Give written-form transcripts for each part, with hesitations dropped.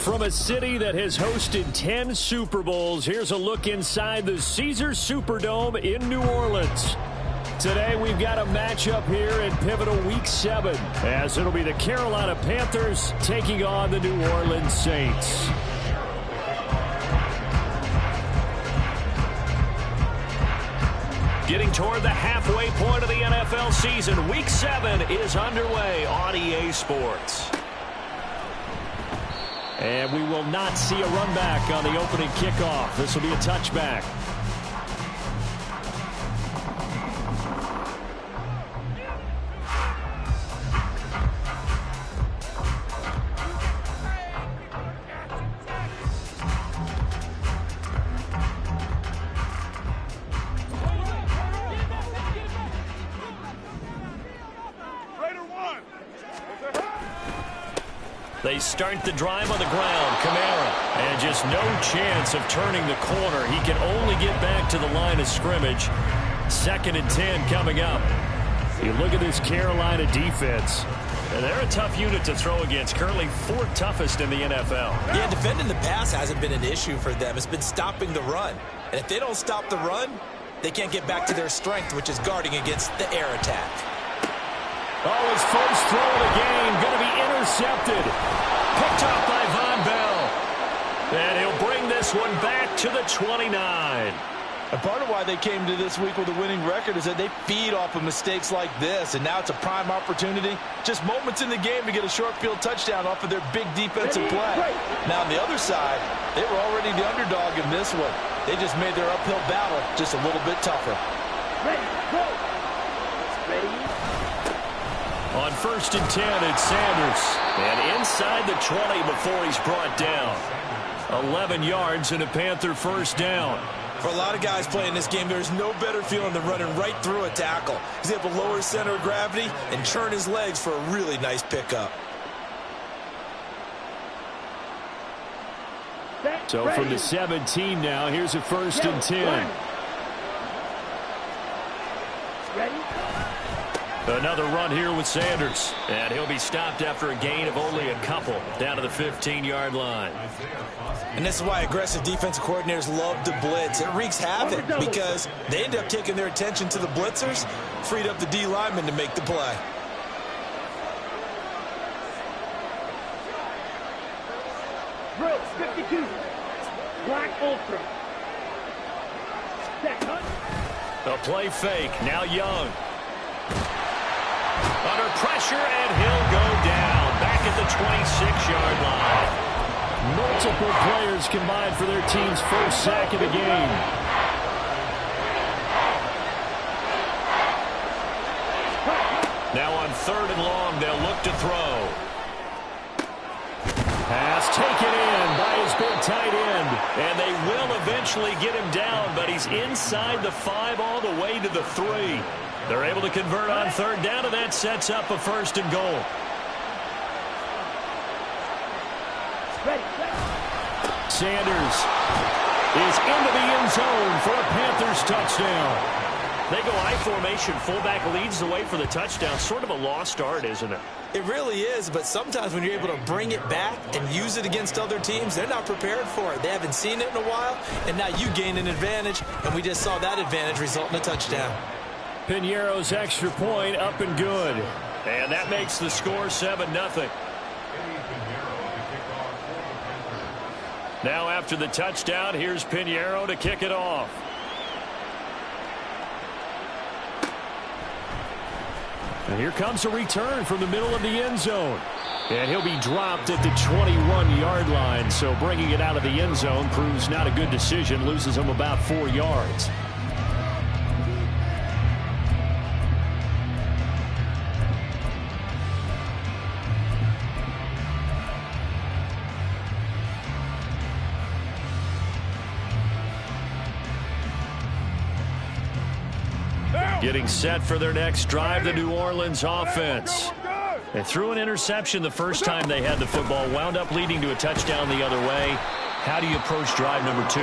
From a city that has hosted 10 Super Bowls, here's a look inside the Caesars Superdome in New Orleans. Today we've got a matchup here in pivotal Week 7, as it'll be the Carolina Panthers taking on the New Orleans Saints. Getting toward the halfway point of the NFL season, Week 7 is underway on EA Sports. And we will not see a run back on the opening kickoff. This will be a touchback. They start the drive on the ground. Kamara. And just no chance of turning the corner. He can only get back to the line of scrimmage. 2nd and 10 coming up. You look at this Carolina defense. They're a tough unit to throw against. Currently 4th toughest in the NFL. Yeah, defending the pass hasn't been an issue for them. It's been stopping the run. And if they don't stop the run, they can't get back to their strength, which is guarding against the air attack. Oh, his first throw of the game going to be intercepted. Picked off by Von Bell. And he'll bring this one back to the 29. And part of why they came to this week with a winning record is that they feed off of mistakes like this. And now it's a prime opportunity. Just moments in the game to get a short field touchdown off of their big defensive play. Now on the other side, they were already the underdog in this one. They just made their uphill battle just a little bit tougher. Ready, go. Ready. On 1st and 10, it's Sanders. And inside the 20 before he's brought down. 11 yards and a Panther first down. For a lot of guys playing this game, there's no better feeling than running right through a tackle. He's able to lower his center of gravity and churn his legs for a really nice pickup. So from the 17 now, here's a 1st and 10. Ready? Another run here with Sanders. And he'll be stopped after a gain of only a couple down to the 15-yard line. And this is why aggressive defensive coordinators love to blitz. It wreaks havoc because they end up taking their attention to the blitzers, freed up the D lineman to make the play. Drill 52. Black Ultra. Set, hunt. A play fake. Now Young. Under pressure, and he'll go down. Back at the 26-yard line. Multiple players combined for their team's first sack of the game. Now on 3rd and long, they'll look to throw. Pass taken in by his big tight end. And they will eventually get him down, but he's inside the 5 all the way to the 3. They're able to convert on 3rd down, and that sets up a 1st and goal. Sanders is into the end zone for a Panthers touchdown. They go I formation. Fullback leads the way for the touchdown. Sort of a lost art, isn't it? It really is, but sometimes when you're able to bring it back and use it against other teams, they're not prepared for it. They haven't seen it in a while, and now you gain an advantage, and we just saw that advantage result in a touchdown. Piñeiro's extra point up and good. And that makes the score 7-0. Now after the touchdown, here's Piñeiro to kick it off. And here comes a return from the middle of the end zone. And he'll be dropped at the 21-yard line. So bringing it out of the end zone proves not a good decision. Loses him about 4 yards. Getting set for their next drive, the New Orleans offense. They threw an interception the first time they had the football, wound up leading to a touchdown the other way. How do you approach drive number 2?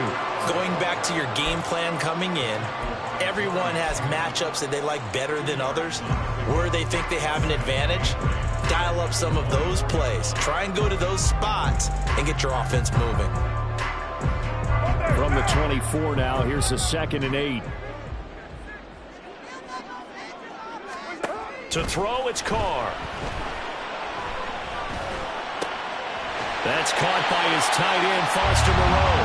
Going back to your game plan coming in, everyone has matchups that they like better than others, where they think they have an advantage. dial up some of those plays. Try and go to those spots and get your offense moving. From the 24 now, here's a 2nd and 8. To throw, it's Carr. That's caught by his tight end, Foster Moreau.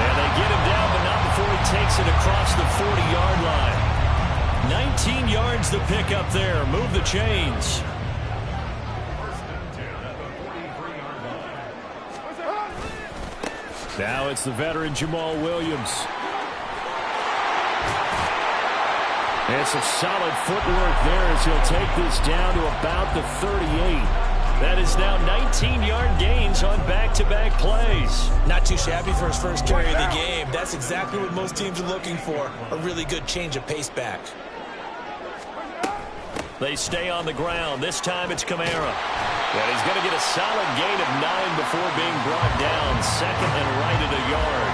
And they get him down, but not before he takes it across the 40-yard line. 19 yards to pick up there. Move the chains. Now it's the veteran Jamal Williams. And some solid footwork there as he'll take this down to about the 38. That is now 19-yard gains on back-to-back plays. Not too shabby for his first carry of the game. That's exactly what most teams are looking for, a really good change of pace back. They stay on the ground. This time it's Kamara. And he's going to get a solid gain of 9 before being brought down. 2nd and right at a yard.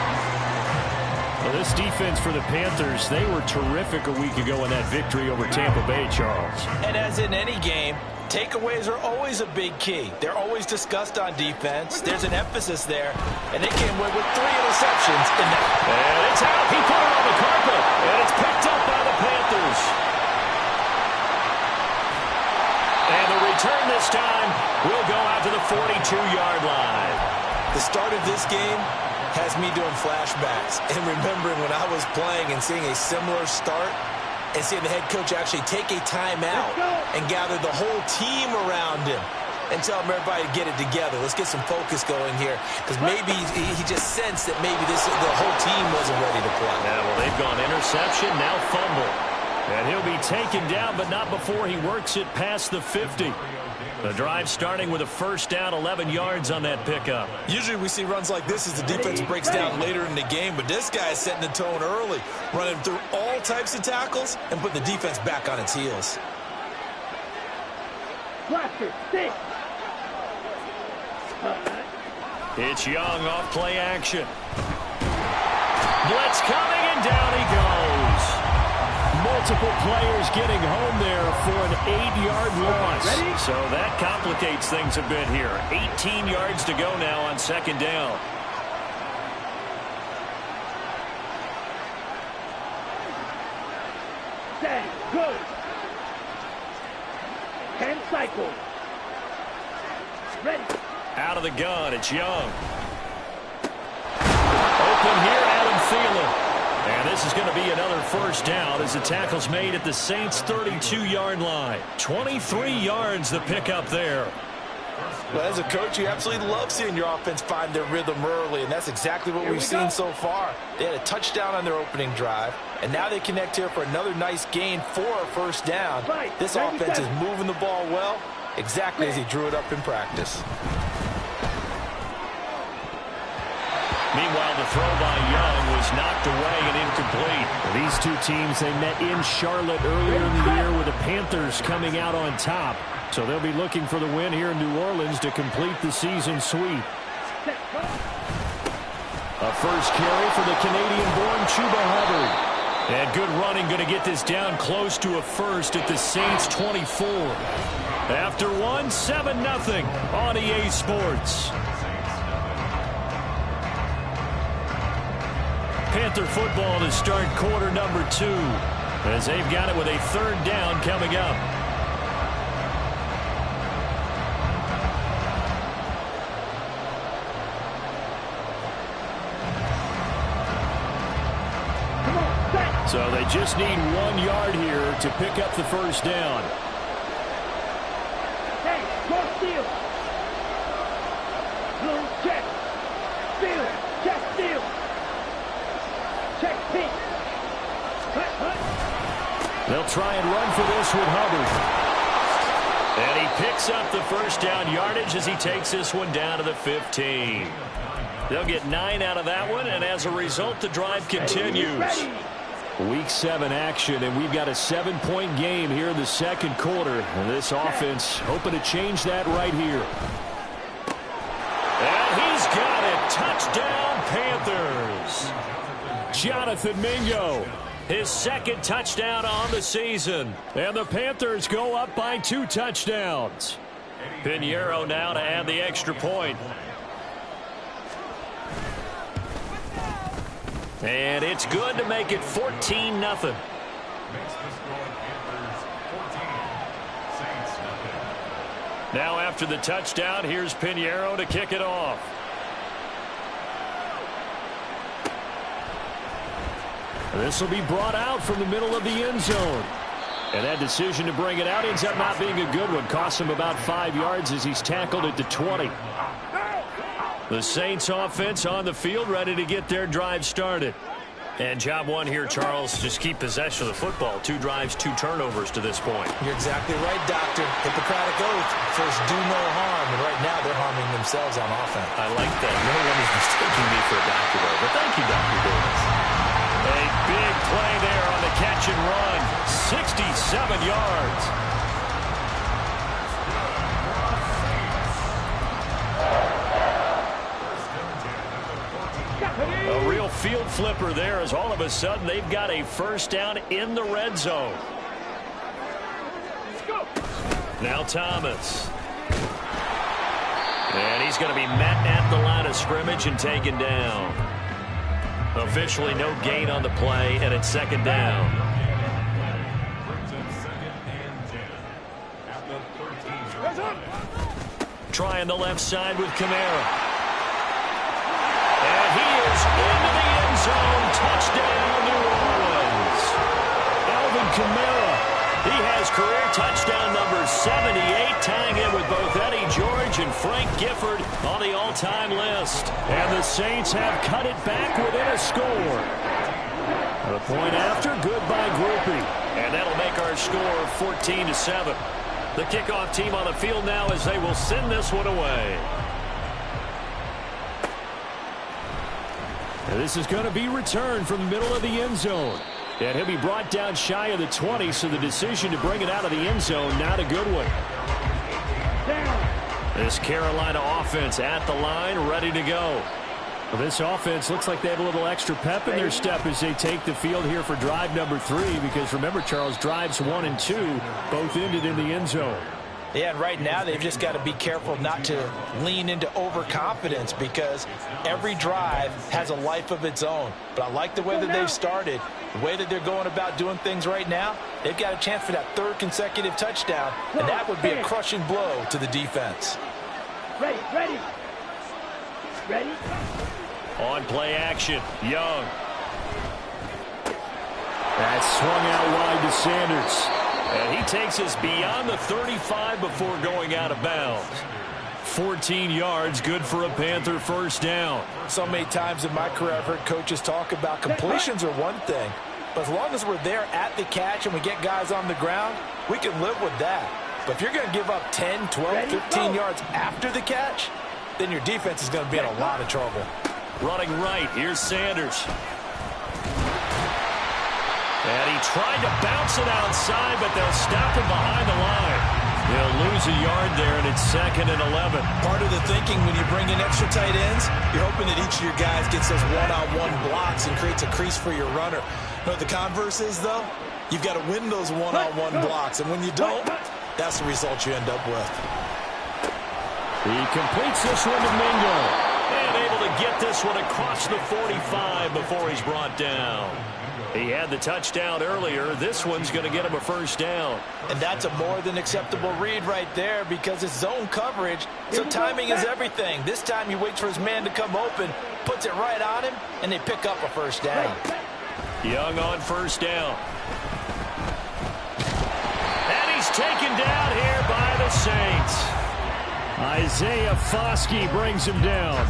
Well, this defense for the Panthers, they were terrific a week ago in that victory over Tampa Bay, Charles. And as in any game, takeaways are always a big key. They're always discussed on defense. There's an emphasis there, and they came away with 3 interceptions in that. And it's out. He put it on the carpet, and it's picked up by the Panthers. And the return this time will go out to the 42-yard line. The start of this game has me doing flashbacks and remembering when I was playing and seeing a similar start and seeing the head coach actually take a timeout and gather the whole team around him and tell everybody to get it together. Let's get some focus going here, because maybe he just sensed that maybe the whole team wasn't ready to play. Yeah, well, they've gone interception, now fumble. And he'll be taken down, but not before he works it past the 50. The drive starting with a first down, 11 yards on that pickup. Usually we see runs like this as the defense breaks down later in the game, but this guy is setting the tone early, running through all types of tackles and putting the defense back on its heels. Blaster, 6. It's Young off play action. Blitz coming, and down he goes. Multiple players getting home there for an 8-yard loss. Ready? So that complicates things a bit here. 18 yards to go now on 2nd down. Set, go. 10 cycles. Ready. Out of the gun, it's Young. Open here, Adam Thielen. And this is going to be another first down as the tackle's made at the Saints' 32-yard line. 23 yards to pick up there. Well, as a coach, you absolutely love seeing your offense find their rhythm early, and that's exactly what we've seen so far. They had a touchdown on their opening drive, and now they connect here for another nice gain for a first down. This offense is moving the ball well, exactly as he drew it up in practice. Meanwhile, the throw by Young was knocked away and incomplete. These two teams, they met in Charlotte earlier in the year with the Panthers coming out on top. So they'll be looking for the win here in New Orleans to complete the season sweep. A first carry for the Canadian-born Chuba Hubbard. And good running, going to get this down close to a first at the Saints' 24. After one, 7-0 on EA Sports. Panther football to start quarter number 2 as they've got it with a 3rd down coming up. So they just need 1 yard here to pick up the first down. Hey, more steal. Blue, check. Steal, check, steal. Check, pink. They'll try and run for this with Hubbard. And he picks up the first down yardage as he takes this one down to the 15. They'll get 9 out of that one, and as a result, the drive continues. Week 7 action, and we've got a 7-point game here in the second quarter. And this offense hoping to change that right here. And he's got it. Touchdown, Panthers. Jonathan Mingo, his 2nd touchdown on the season. And the Panthers go up by 2 touchdowns. Pinheiro now to add the extra point. And it's good to make it 14-0. Now after the touchdown, here's Pinheiro to kick it off. This will be brought out from the middle of the end zone. And that decision to bring it out ends up not being a good one. Costs him about 5 yards as he's tackled at the 20. The Saints offense on the field, ready to get their drive started. And job one here, Charles, just keep possession of the football. 2 drives, 2 turnovers to this point. You're exactly right, Doctor. Hippocratic oath. First, do no harm. And right now, they're harming themselves on offense. I like that. No one is mistaking me for a doctor, though. But thank you, Dr. Davis. A big play there on the catch and run. 67 yards. A real field flipper there as all of a sudden they've got a first down in the red zone. Now Thomas. And he's going to be met at the line of scrimmage and taken down. Officially no gain on the play, and it's second down. Trying the left side with Kamara. And he is into the end zone. Touchdown, New Orleans. Alvin Kamara. He has career touchdown number 78, tying in with both Eddie George and Frank Gifford on the all-time list. And the Saints have cut it back within a score. The point after, good by Groupie. And that'll make our score 14-7. The kickoff team on the field now as they will send this one away. And this is going to be returned from the middle of the end zone. And he'll be brought down shy of the 20, so the decision to bring it out of the end zone, not a good one. This Carolina offense at the line, ready to go. Well, this offense looks like they have a little extra pep in their step as they take the field here for drive number 3, because remember, Charles, drives 1 and 2 both ended in the end zone. Yeah, and right now they've just got to be careful not to lean into overconfidence, because every drive has a life of its own. But I like the way that they've started, the way that they're going about doing things right now. They've got a chance for that 3rd consecutive touchdown, and that would be a crushing blow to the defense. Ready. On play action, Young. That's swung out wide to Sanders. And he takes us beyond the 35 before going out of bounds. 14 yards, good for a Panther first down. So many times in my career I've heard coaches talk about completions are one thing, but as long as we're there at the catch and we get guys on the ground, we can live with that. But if you're going to give up 10, 12, 15 yards after the catch, then your defense is going to be in a lot of trouble. Running right, here's Sanders. And he tried to bounce it outside, but they'll stop him behind the line. He'll lose a yard there, and it's 2nd and 11. Part of the thinking when you bring in extra tight ends, you're hoping that each of your guys gets those one-on-one blocks and creates a crease for your runner. You know what the converse is, though? You've got to win those one-on-one blocks, and when you don't, that's the result you end up with. He completes this one to Mingo. And able to get this one across the 45 before he's brought down. He had the touchdown earlier. This one's going to get him a first down. And that's a more than acceptable read right there, because it's zone coverage, so timing is everything. This time he waits for his man to come open, puts it right on him, and they pick up a first down. Young on first down. And he's taken down here by the Saints. Isaiah Foskey brings him down.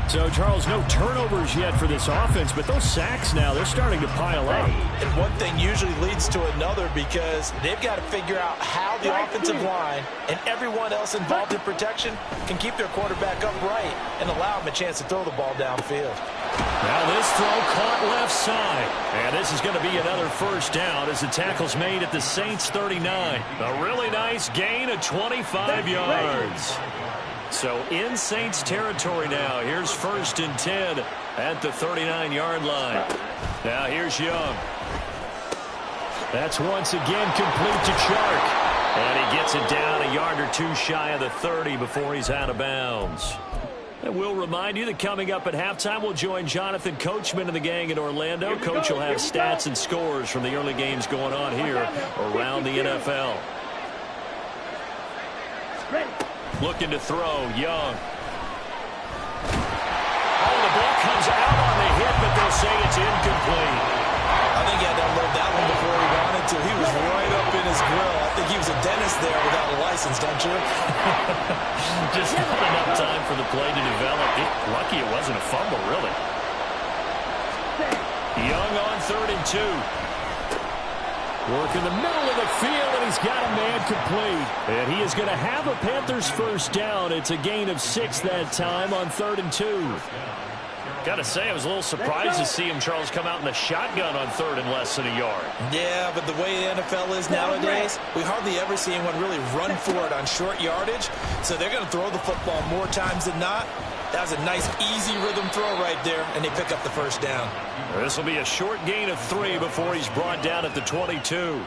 So, Charles, no turnovers yet for this offense, but those sacks now, they're starting to pile up. And one thing usually leads to another, because they've got to figure out how the offensive line and everyone else involved in protection can keep their quarterback upright and allow him a chance to throw the ball downfield. Now this throw caught left side. And this is going to be another first down as the tackle's made at the Saints 39. A really nice gain of 25 yards. So in Saints territory now. Here's 1st and 10 at the 39-yard line. Now here's Young. That's once again complete to Chark. And he gets it down a yard or two shy of the 30 before he's out of bounds. And we'll remind you that coming up at halftime, we'll join Jonathan Coachman and the gang in Orlando. Coach will have stats and scores from the early games going on here around the NFL. Looking to throw, Young. Oh, the ball comes out on the hit, but they'll say it's incomplete. I think he had to unload that one before he wanted to. He was right up in his grill. I think he was a dentist there without a license, don't you? Just not enough time for the play to develop. Lucky it wasn't a fumble, really. Young on 3rd and 2. Work in the middle of the field, and he's got a man complete. And he is going to have a Panthers first down. It's a gain of 6 that time on 3rd and 2. Got to say, I was a little surprised to see him, Charles, come out in the shotgun on 3rd and less than a yard. Yeah, but the way the NFL is nowadays, we hardly ever see anyone really run for it on short yardage. So they're going to throw the football more times than not. That was a nice, easy rhythm throw right there, and they pick up the first down. This will be a short gain of 3 before he's brought down at the 22.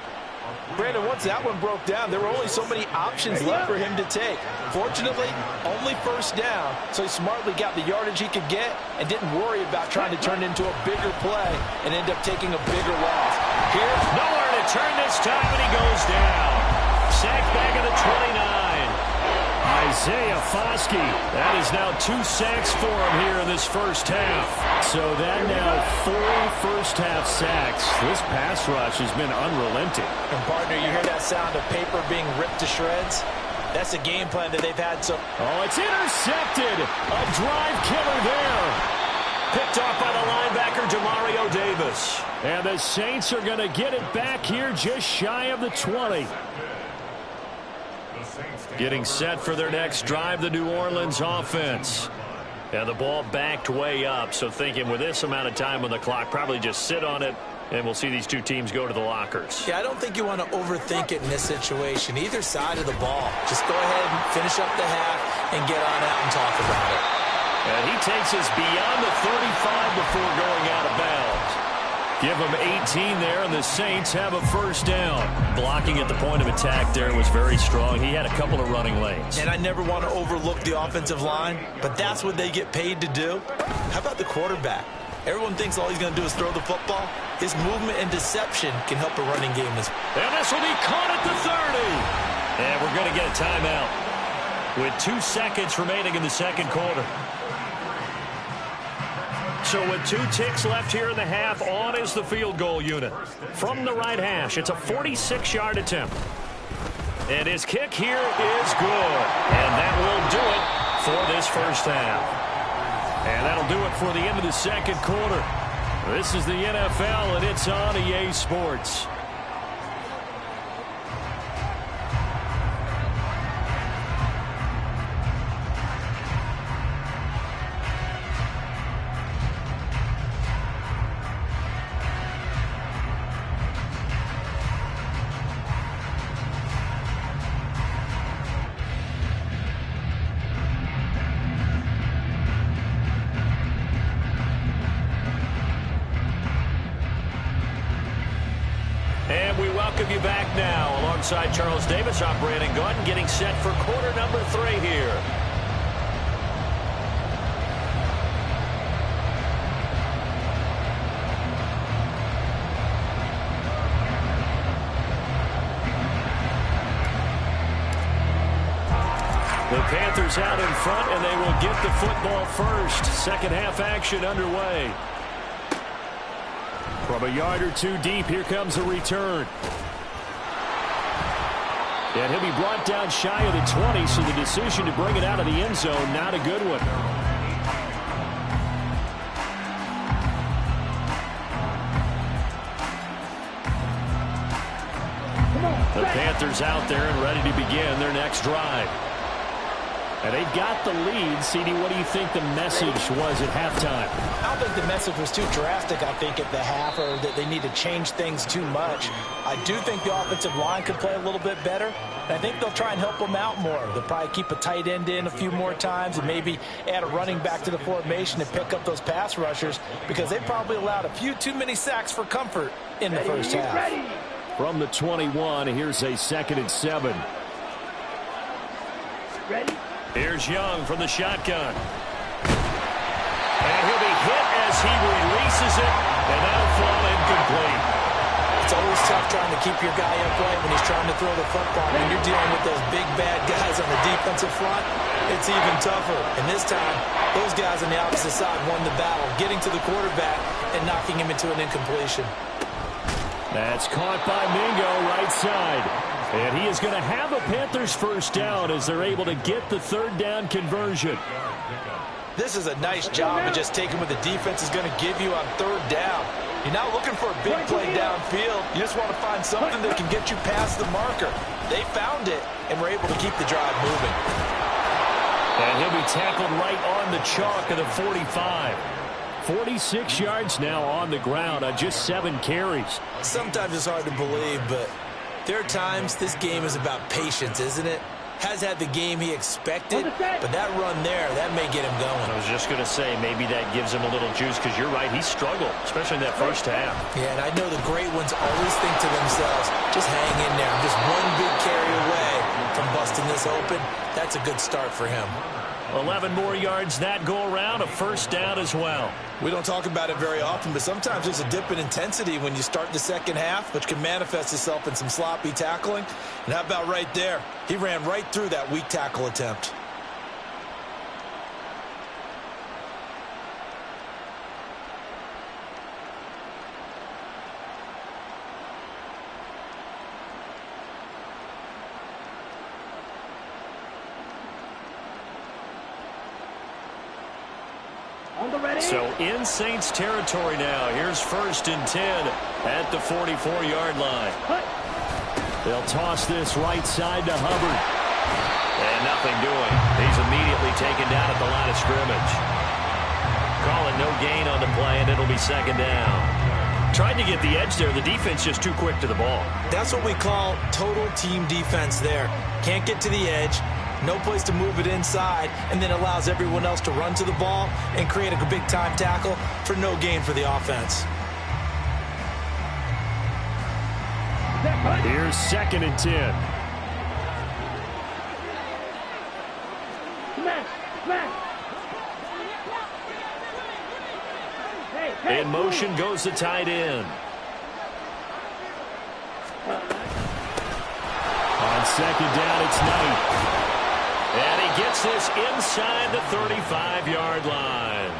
Brandon, once that one broke down, there were only so many options left for him to take. Fortunately, only first down, so he smartly got the yardage he could get and didn't worry about trying to turn it into a bigger play and end up taking a bigger loss. Here's nowhere to turn this time, and he goes down. Sacked back at the 29. Isaiah Foskey. That is now 2 sacks for him here in this first half. So that now 4 first-half sacks. This pass rush has been unrelenting. And, partner, you hear that sound of paper being ripped to shreds? That's a game plan that they've had. So, oh, it's intercepted. A drive killer there. Picked off by the linebacker, Demario Davis. And the Saints are going to get it back here just shy of the 20. Getting set for their next drive, the New Orleans offense. And the ball backed way up, so thinking with this amount of time on the clock, probably just sit on it, and we'll see these two teams go to the lockers. Yeah, I don't think you want to overthink it in this situation. Either side of the ball. Just go ahead and finish up the half and get on out and talk about it. And he takes us beyond the 35 before going out of bounds. Give them 18 there, and the Saints have a first down. Blocking at the point of attack there was very strong. He had a couple of running lanes. And I never want to overlook the offensive line, but that's what they get paid to do. How about the quarterback? Everyone thinks all he's going to do is throw the football. His movement and deception can help a running game. And this will be caught at the 30. And we're going to get a timeout with 2 seconds remaining in the second quarter. So with 2 ticks left here in the half, on is the field goal unit. From the right hash, it's a 46-yard attempt. And his kick here is good. And that will do it for this first half. And that'll do it for the end of the second quarter. This is the NFL, and it's on EA Sports. And we welcome you back now alongside Charles Davis. I'm Brandon Gaudin, getting set for quarter number 3 here. The Panthers out in front, and they will get the football first. Second half action underway. From a yard or 2 deep, here comes a return. And he'll be brought down shy of the 20, so the decision to bring it out of the end zone, not a good one. The Panthers out there and ready to begin their next drive. And they've got the lead. CD, what do you think the message was at halftime? I don't think the message was too drastic, I think, at the half, or that they need to change things too much. I do think the offensive line could play a little bit better, and I think they'll try and help them out more. They'll probably keep a tight end in a few more times and maybe add a running back to the formation and pick up those pass rushers, because they probably allowed a few too many sacks for comfort in the first half. From the 21, here's a 2nd and 7. Ready? Here's Young from the shotgun. And he'll be hit as he releases it, and that'll fall incomplete. It's always tough trying to keep your guy upright when he's trying to throw the football. When you're dealing with those big, bad guys on the defensive front, it's even tougher. And this time, those guys on the opposite side won the battle, getting to the quarterback and knocking him into an incompletion. That's caught by Mingo, right side. And he is going to have a Panthers first down as they're able to get the 3rd down conversion. This is a nice job of just taking what the defense is going to give you on 3rd down. You're not looking for a big play downfield. You just want to find something that can get you past the marker. They found it and were able to keep the drive moving. And he'll be tackled right on the chalk of the 45. 46 yards now on the ground on just 7 carries. Sometimes it's hard to believe, but there are times this game is about patience, isn't it? Has had the game he expected, but that run there, that may get him going. I was just going to say, maybe that gives him a little juice, because you're right, he struggled, especially in that first half. Yeah, and I know the great ones always think to themselves, just hang in there. I'm just one big carry away from busting this open. That's a good start for him. 11 more yards that go around, a first down as well. We don't talk about it very often, but sometimes there's a dip in intensity when you start the second half, which can manifest itself in some sloppy tackling. And how about right there? He ran right through that weak tackle attempt. So in Saints territory now. Here's 1st and 10 at the 44-yard line. They'll toss this right side to Hubbard. And nothing doing. He's immediately taken down at the line of scrimmage. Call it no gain on the play, and it'll be 2nd down. Tried to get the edge there. The defense just too quick to the ball. That's what we call total team defense there. Can't get to the edge. No place to move it inside, and then allows everyone else to run to the ball and create a big-time tackle for no gain for the offense. Here's 2nd and 10. In motion goes the tight end. On 2nd down, it's Knight. And he gets this inside the 35-yard line.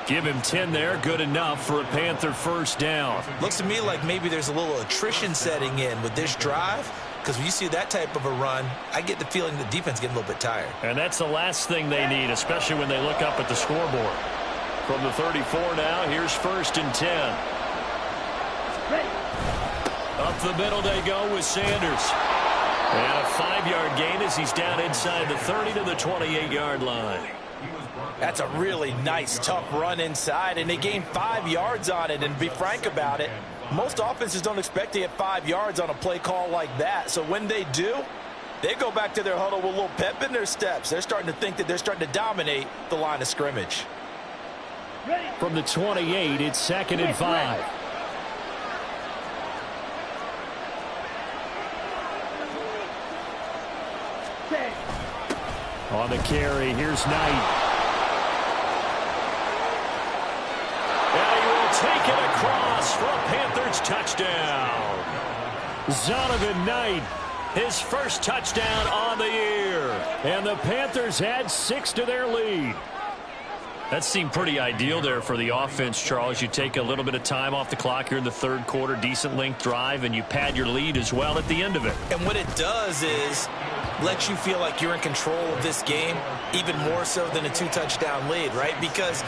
Give him 10 there, good enough for a Panther first down. Looks to me like maybe there's a little attrition setting in with this drive, because when you see that type of a run, I get the feeling the defense getting a little bit tired. And that's the last thing they need, especially when they look up at the scoreboard. From the 34 now, here's 1st and 10. Up the middle they go with Sanders. And a 5-yard gain as he's down inside the 30 to the 28-yard line. That's a really nice, tough run inside, and they gained 5 yards on it. And to be frank about it, most offenses don't expect to get 5 yards on a play call like that. So when they do, they go back to their huddle with a little pep in their steps. They're starting to think that they're starting to dominate the line of scrimmage. From the 28, it's 2nd and 5. On the carry, here's Knight. And he will take it across for a Panthers touchdown. Zonovan Knight, his first touchdown on the year. And the Panthers add 6 to their lead. That seemed pretty ideal there for the offense, Charles. You take a little bit of time off the clock here in the 3rd quarter, decent length drive, and you pad your lead as well at the end of it. And what it does is let you feel like you're in control of this game, even more so than a 2-touchdown lead, right? Because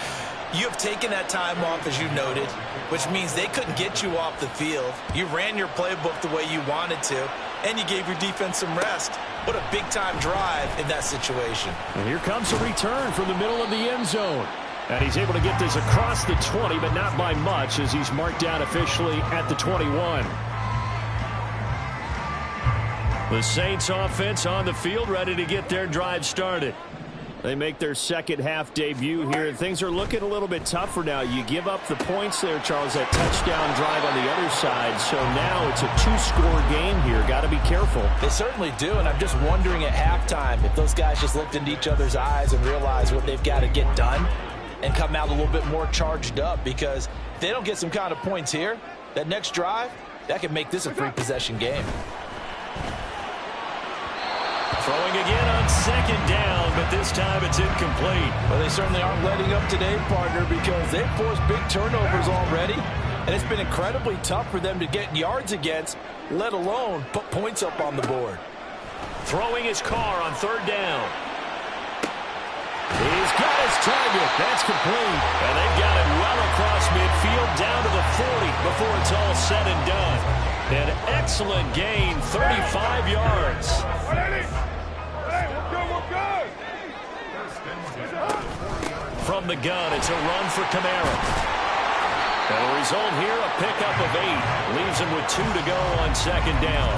you have taken that time off, as you noted, which means they couldn't get you off the field. You ran your playbook the way you wanted to, and you gave your defense some rest. What a big-time drive in that situation. And here comes a return from the middle of the end zone. And he's able to get this across the 20, but not by much, as he's marked down officially at the 21. The Saints offense on the field, ready to get their drive started. They make their second half debut here. Things are looking a little bit tougher now. You give up the points there, Charles, that touchdown drive on the other side. So now it's a two-score game here. Got to be careful. They certainly do, and I'm just wondering at halftime if those guys just looked into each other's eyes and realized what they've got to get done and come out a little bit more charged up, because if they don't get some kind of points here, that next drive, that could make this a three-possession game. Throwing again on second down, but this time it's incomplete. Well, they certainly aren't letting up today, partner, because they've forced big turnovers already, and it's been incredibly tough for them to get yards against, let alone put points up on the board. Throwing his car on third down. He's got his target. That's complete. And they've got it well across midfield down to the 40 before it's all said and done. An excellent gain, 35 yards. From the gun, it's a run for Camara. And the result here, a pickup of 8. Leaves him with 2 to go on second down.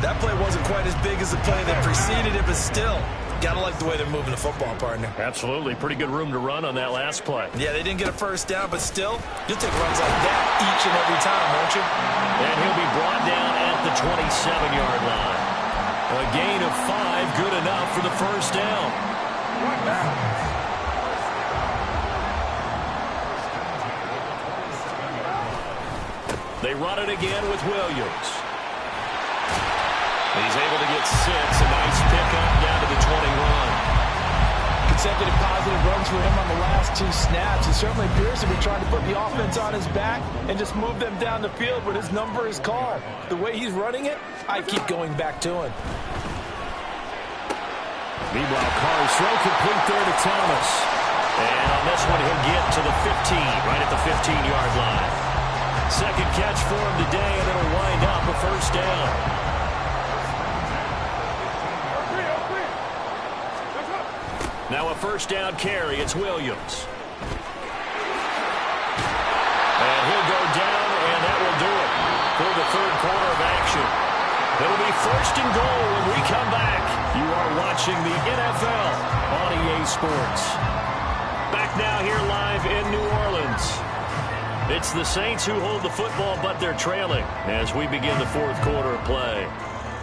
That play wasn't quite as big as the play that preceded it, but still, gotta like the way they're moving the football, partner. Absolutely. Pretty good room to run on that last play. Yeah, they didn't get a first down, but still, you'll take runs like that each and every time, won't you? And he'll be brought down at the 27-yard line. A gain of 5, good enough for the first down. They run it again with Williams. He's able to get 6. A nice pickup down to the 21. Consecutive positive runs for him on the last 2 snaps. He certainly appears to be trying to put the offense on his back and just move them down the field when his number is called. The way he's running it, I keep going back to him. Meanwhile, Carr's throw complete there to Thomas. And on this one, he'll get to the 15, right at the 15-yard line. Second catch for him today, and it'll wind up a first down. Now a first down carry. It's Williams. And he'll go down, and that will do it for the third quarter of action. It'll be first and goal when we come back. You are watching the NFL on EA Sports. Back now here live in New Orleans. It's the Saints who hold the football, but they're trailing as we begin the fourth quarter of play.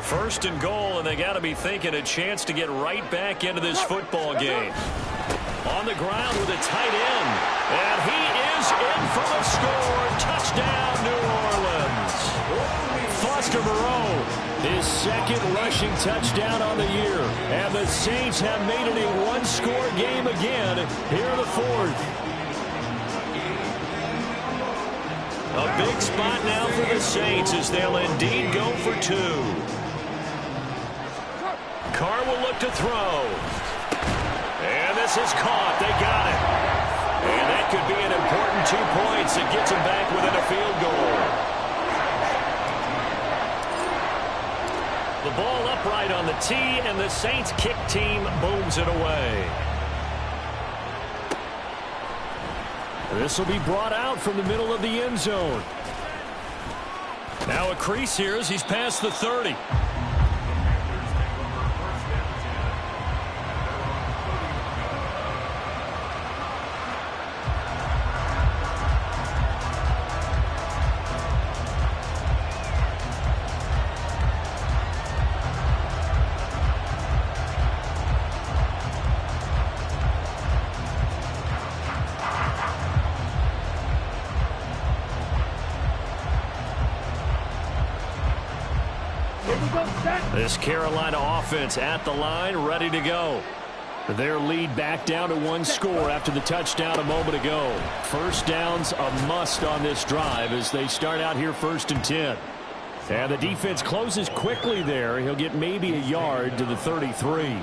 First and goal, and they got to be thinking a chance to get right back into this football game. On the ground with a tight end, and he is in for the score. Touchdown, New Orleans. Foster Moreau, his second rushing touchdown on the year, and the Saints have made it a one-score game again here in the fourth. A big spot now for the Saints as they'll indeed go for 2. Carr will look to throw. And this is caught. They got it. And that could be an important 2 points that gets them back within a field goal. The ball upright on the tee, and the Saints kick team booms it away. This will be brought out from the middle of the end zone. Now a crease here as he's past the 30. This Carolina offense at the line, ready to go. Their lead back down to 1 score after the touchdown a moment ago. First down's a must on this drive as they start out here 1st and 10. And the defense closes quickly there. He'll get maybe a yard to the 33.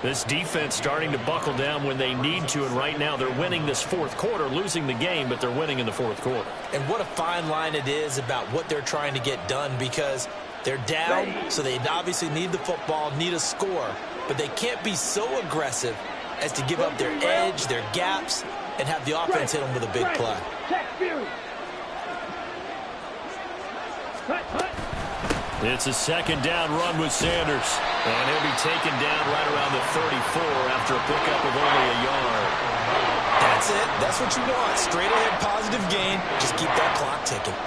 This defense starting to buckle down when they need to, and right now they're winning this fourth quarter, losing the game, but they're winning in the fourth quarter. And what a fine line it is about what they're trying to get done, because they're down, so they obviously need the football, need a score, but they can't be so aggressive as to give up their edge, their gaps, and have the offense hit them with a big play. It's a second down run with Sanders. And he'll be taken down right around the 34 after a pickup of only a yard. That's it. That's what you want. Straight ahead positive gain. Just keep that clock ticking.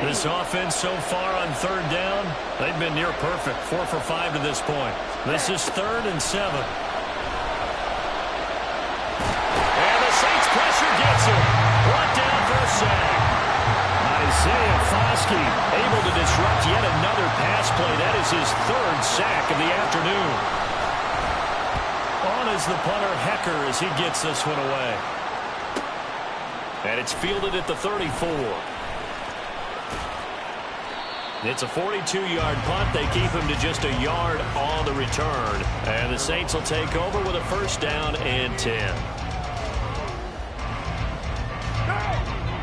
This offense so far on third down, they've been near perfect. 4 for 5 to this point. This is 3rd and 7. And the Saints pressure gets him. Brought down for a sack. Isaiah Foskey able to disrupt yet another pass play. That is his 3rd sack of the afternoon. On is the punter, Hecker, as he gets this one away. And it's fielded at the 34. It's a 42-yard punt. They keep him to just a yard on the return. And the Saints will take over with a 1st down and 10.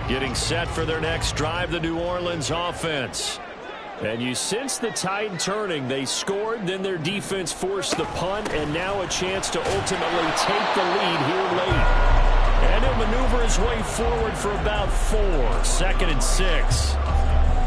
Getting set for their next drive, the New Orleans offense. And you sense the tide turning. They scored, then their defense forced the punt, and now a chance to ultimately take the lead here late. And he'll maneuver his way forward for about 4. 2nd and 6.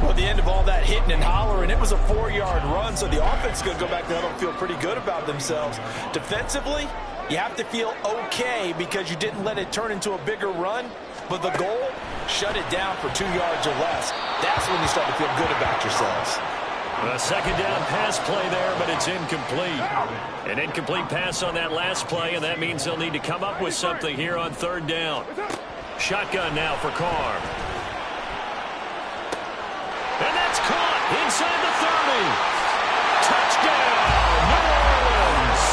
Well, at the end of all that hitting and hollering, it was a 4-yard run, so the offense is going to go back there and feel pretty good about themselves. Defensively, you have to feel okay because you didn't let it turn into a bigger run, but the goal, shut it down for 2 yards or less. That's when you start to feel good about yourselves. A 2nd down pass play there, but it's incomplete. An incomplete pass on that last play, and that means they'll need to come up with something here on 3rd down. Shotgun now for Carr. And that's caught inside the 30. Touchdown, New Orleans.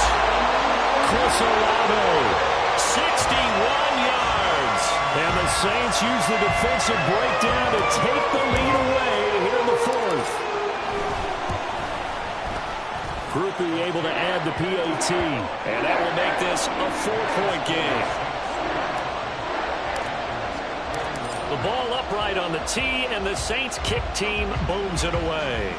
Chris Olave, 61 yards. And the Saints use the defensive breakdown to take the lead away here in the 4th. Groupie able to add the PAT. And that will make this a 4-point game. The ball upright on the tee, and the Saints kick team booms it away.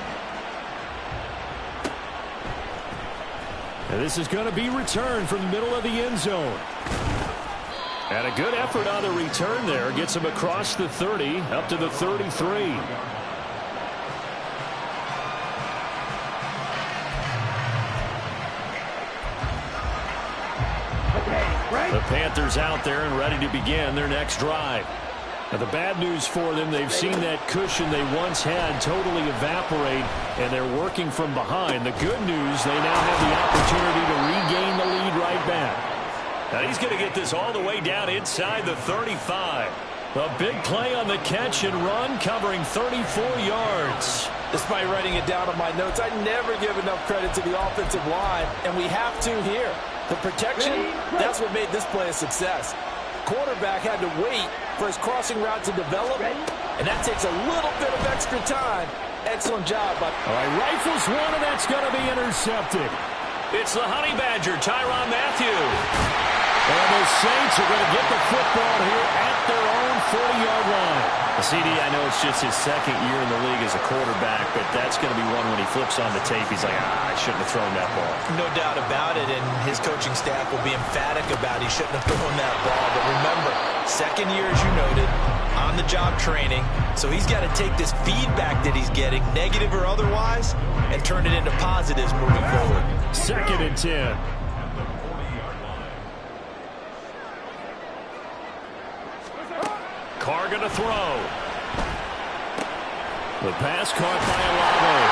And this is going to be returned from the middle of the end zone. And a good effort on the return there. Gets him across the 30, up to the 33. The Panthers out there and ready to begin their next drive. Now, the bad news for them, they've seen that cushion they once had totally evaporate, and they're working from behind. The good news, they now have the opportunity to regain the lead right back. Now, he's going to get this all the way down inside the 35. A big play on the catch and run, covering 34 yards. Despite writing it down on my notes, I never give enough credit to the offensive line, and we have to here. The protection, that's what made this play a success. Quarterback had to wait for his crossing route to develop, and that takes a little bit of extra time. Excellent job. All right, rifles one, and that's going to be intercepted. It's the Honey Badger, Tyrann Mathieu. And the Saints are going to get the football here at their own 40-yard line. CD, I know it's just his 2nd year in the league as a quarterback, but that's going to be one when he flips on the tape, he's like, I shouldn't have thrown that ball. No doubt about it, and his coaching staff will be emphatic about he shouldn't have thrown that ball. But remember, 2nd year, as you noted, on-the-job training, so he's got to take this feedback that he's getting, negative or otherwise, and turn it into positives moving forward. 2nd and 10. Carr going to throw. The pass caught by Olave.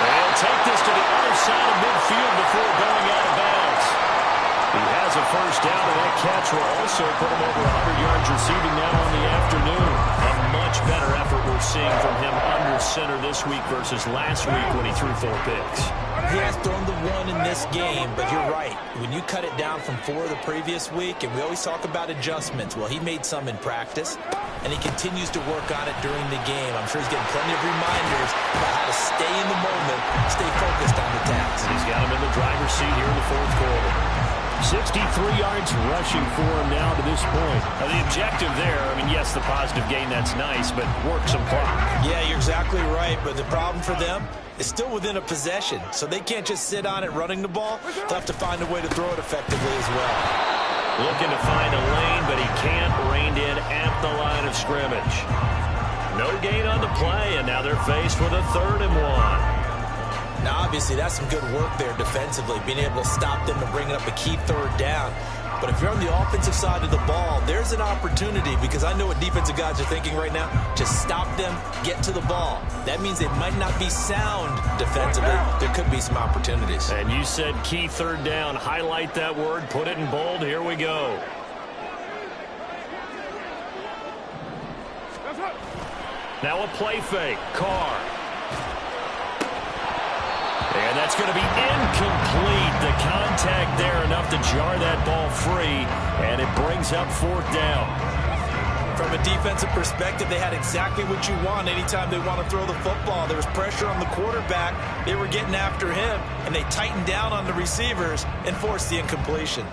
They'll take this to the other side of midfield before going out of bounds. He has a 1st down, and that catch will also put him over 100 yards receiving now on the afternoon. A much better effort we're seeing from him under center this week versus last week when he threw 4 picks. He has thrown the 1 in this game, but you're right. When you cut it down from 4 the previous week, and we always talk about adjustments, well, he made some in practice, and he continues to work on it during the game. I'm sure he's getting plenty of reminders about how to stay in the moment, stay focused on the task. He's got him in the driver's seat here in the 4th quarter. 63 yards rushing for him now to this point. Now, the objective there, I mean, yes, the positive gain, that's nice, but work some clock. Yeah, you're exactly right, but the problem for them is still within a possession, so they can't just sit on it running the ball. They'll have to find a way to throw it effectively as well. Looking to find a lane, but he can't. Reined in at the line of scrimmage. No gain on the play, and now they're faced with a 3rd and 1. Now, obviously, that's some good work there defensively, being able to stop them and bringing up a key 3rd down. But if you're on the offensive side of the ball, there's an opportunity, because I know what defensive guys are thinking right now. Just stop them, get to the ball. That means they might not be sound defensively. There could be some opportunities. And you said key 3rd down. Highlight that word. Put it in bold. Here we go. Now a play fake. Carr. And that's going to be incomplete. The contact there enough to jar that ball free, and it brings up 4th down. From a defensive perspective, they had exactly what you want anytime they want to throw the football. There was pressure on the quarterback. They were getting after him, and they tightened down on the receivers and forced the incompletion.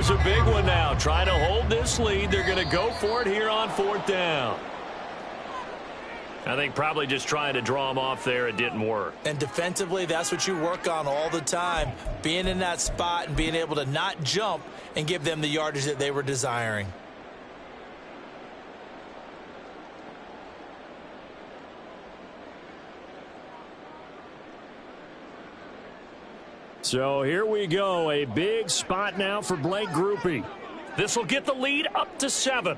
A big one now. Trying to hold this lead. They're going to go for it here on 4th down. I think probably just trying to draw him off there. It didn't work. And defensively, that's what you work on all the time. Being in that spot and being able to not jump and give them the yardage that they were desiring. So here we go. A big spot now for Blake Grupe. This will get the lead up to 7.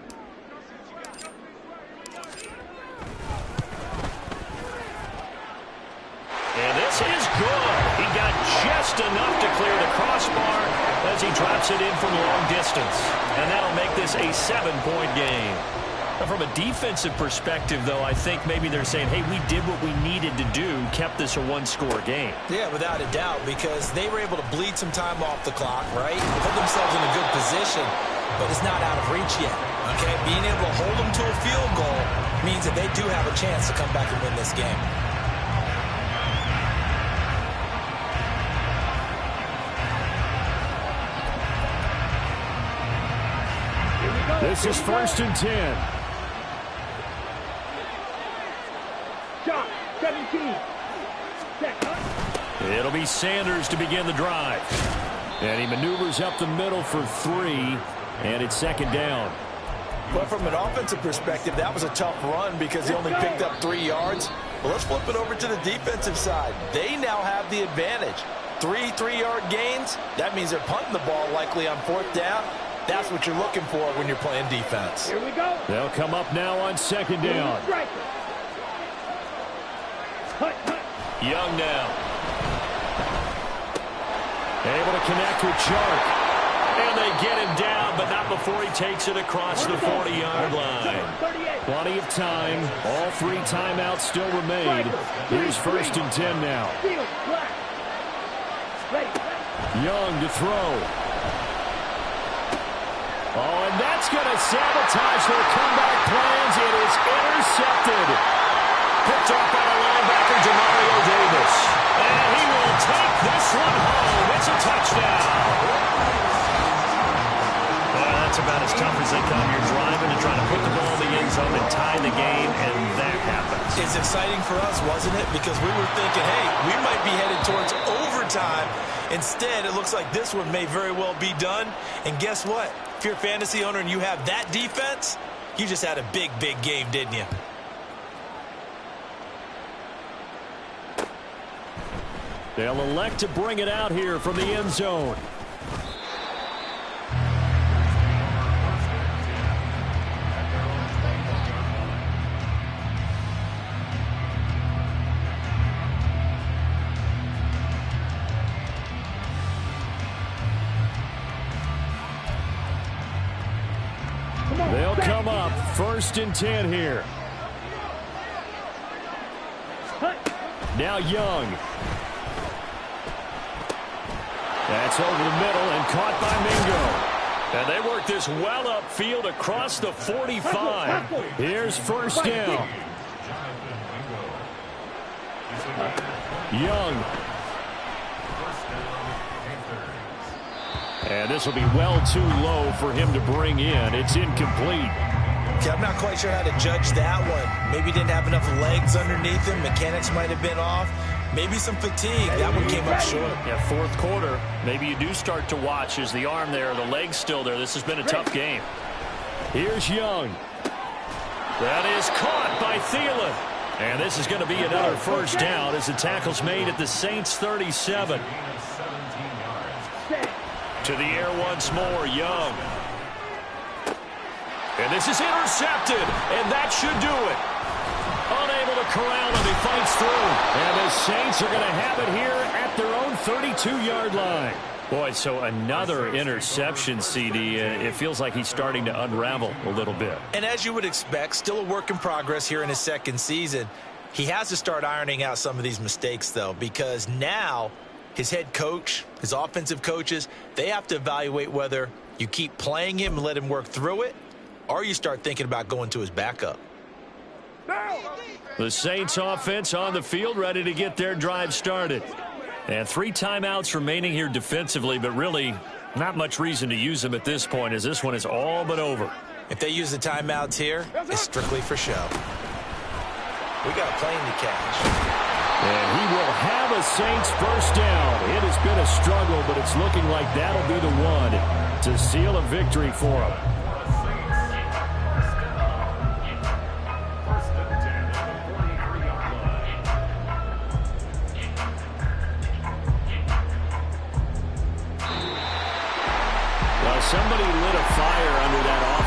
And this is good. He got just enough to clear the crossbar as he drops it in from long distance. And that'll make this a 7-point game. Now, from a defensive perspective, though, I think maybe they're saying, hey, we did what we needed to do, kept this a 1-score game. Yeah, without a doubt, because they were able to bleed some time off the clock, right? Put themselves in a good position, but it's not out of reach yet, okay? Being able to hold them to a field goal means that they do have a chance to come back and win this game. This is 1st and 10. Shot, 17. It'll be Sanders to begin the drive. And he maneuvers up the middle for 3, and it's 2nd down. But from an offensive perspective, that was a tough run because he only picked up 3 yards. Well, let's flip it over to the defensive side. They now have the advantage. 3 3-yard gains. That means they're punting the ball likely on 4th down. That's what you're looking for when you're playing defense. Here we go. They'll come up now on 2nd down. Young now. Able to connect with Chark. And they get him down, but not before he takes it across the 40-yard line. Plenty of time. All 3 timeouts still remain. Here's 1st and 10 now. Young to throw. Oh, and that's going to sabotage their comeback plans. It is intercepted. Picked off by the linebacker, Demario Davis. And he will take this one home. It's a touchdown. Well, that's about as tough as they come. You're driving to try to put the ball in the end zone and tie the game, and that happens. It's exciting for us, wasn't it? Because we were thinking, hey, we might be headed towards overtime. Instead, it looks like this one may very well be done. And guess what? If you're a fantasy owner and you have that defense, you just had a big, big game, didn't you? They'll elect to bring it out here from the end zone. They'll come up 1st and 10 here. Now Young. That's over the middle and caught by Mingo. And they work this well upfield across the 45. Here's 1st down. Young. And this will be well too low for him to bring in. It's incomplete. Okay, I'm not quite sure how to judge that one. Maybe he didn't have enough legs underneath him. Mechanics might have been off. Maybe some fatigue. That one came up short. Yeah, fourth quarter. Maybe you do start to watch as the arm there, the leg's still there. This has been a tough game. Here's Young. That is caught by Thielen. And this is going to be another first down as the tackle's made at the Saints 37. To the air once more, Young. And this is intercepted, and that should do it. Unable to corral him, he fights through. And the Saints are going to have it here at their own 32-yard line. Boy, so another interception, CD. It feels like he's starting to unravel a little bit. And as you would expect, still a work in progress here in his second season. He has to start ironing out some of these mistakes, though, because now his head coach, his offensive coaches, they have to evaluate whether you keep playing him and let him work through it, or you start thinking about going to his backup. The Saints offense on the field, ready to get their drive started. And 3 timeouts remaining here defensively, but really not much reason to use them at this point, as this one is all but over. If they use the timeouts here, it's strictly for show. We got a plane to catch. And he will have a Saints first down. It has been a struggle, but it's looking like that'll be the one to seal a victory for him. Somebody lit a fire under that offense.